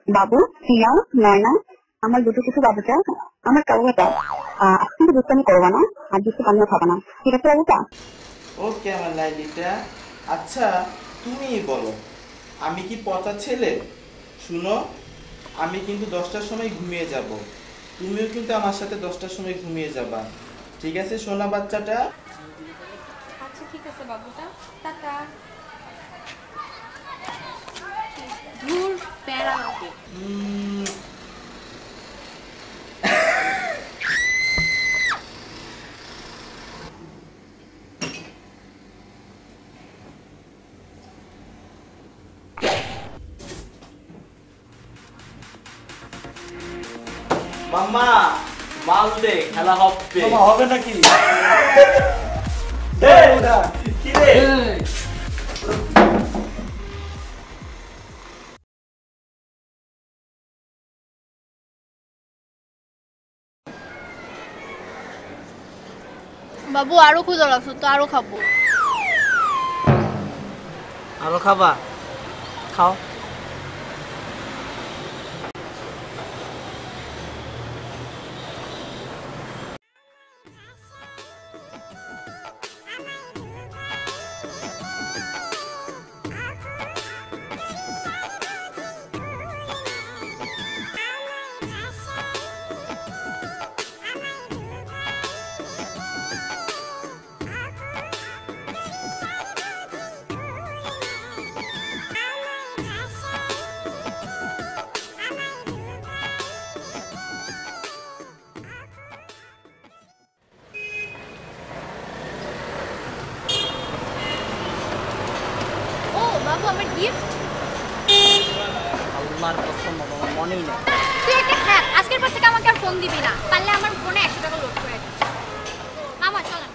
বাবু, টিয়া, নয়না, আমার দুটো কিছু বাবুটা, আমার কাউটা কিন্তু দুষ্টামি করবা না, আর দুটো পানিও খাবা না, ঠিক আছে বাবুটা? ওকে আমার লাইলিটা। আচ্ছা তুমিই বলো, আমি কি পচা ছেলে? শুনো, আমি কিন্তু 10টার সময় ঘুমিয়ে যাব, তুমিও কিন্তু আমার সাথে 10টার সময় ঘুমিয়ে যাবা, ঠিক আছে সোনা বাচ্চাটা? আচ্ছা ঠিক আছে বাবুটা, টাটা। ধুর প্যারা লাগে। মাম্মা মাল দে, খেলা হবে। মামা হবে নাকি? কি রে? বাবু আরো ক্ষুধা লাগছে তো, আরো খাবো। আরো খাবা? খাও। ও বাবু, আমার গিফট। আল্লাহর কসম বাবা, আমার মনেই নেই। তুই একটা হ্যাঁ, আজকের পর থেকে আমাকে আর ফোন দিবি না, পারলে আমার ফোনে 100 টাকা লোড করে দিস। মামা চল না।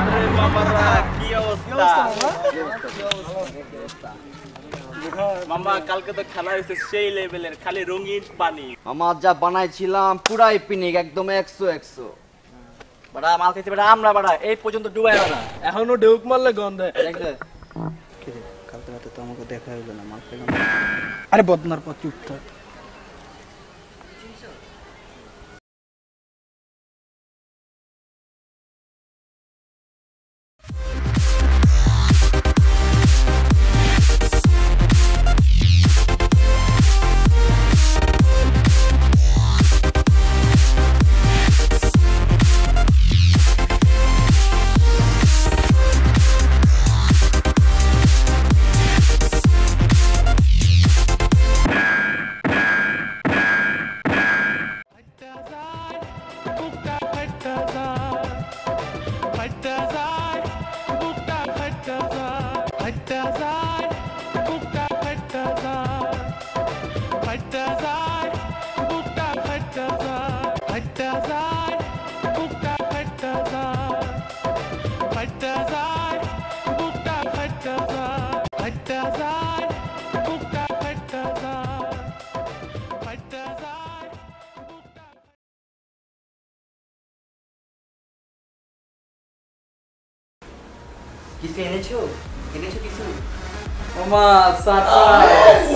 আরে বাবারা কি অবস্থা? মামা কালকে তো খেলা হয়েছে সেই লেভেলের, খালি রঙিন পানি। আমার যা বানাইছিলাম পুরাই পিনিক, একদম 100 বড়া মাল খাইছে বড়া, আমরা বড়া এই পর্যন্ত ডুবাই না, এখনো ডেউক মারলে গন্ধে। কালকে রাতে তো আমাকে দেখা হইলো না, মাল খাইলাম। আরে বদনার পর চুপ থাক। কিছু এনেছো? এনেছো কিছু? মামা সারপ্রাইজ।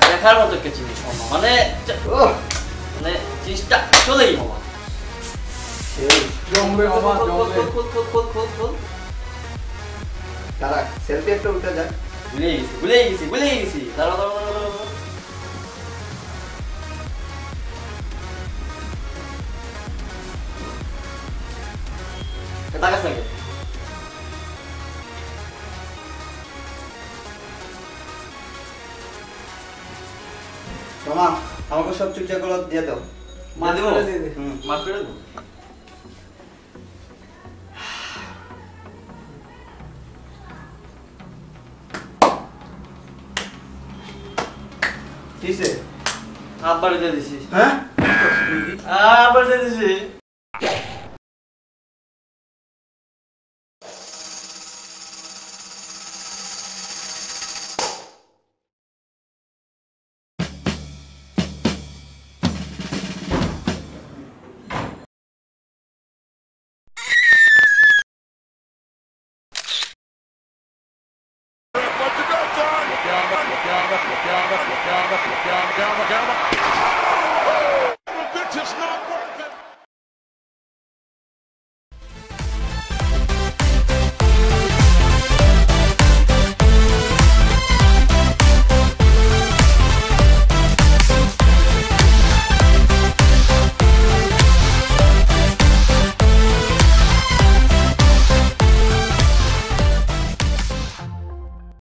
দেখার মতো একটা জিনিস মামা, মানে মানে জিনিসটা চলেই মামা। জমবে মামা, জমবে। দাঁড়া, সেলফি একটা উঠে যাক। ভুলে গেছি। দাঁড়া। তাকাস নাকি? মামা আমাকে সব চুকচাগুলো দিয়ে দাও। মাফ করে দে। মাফ করে দাও। কিসে? আব্বারে দিয়ে দিছি হ্যাঁ? আব্বারে দিয়ে দিছি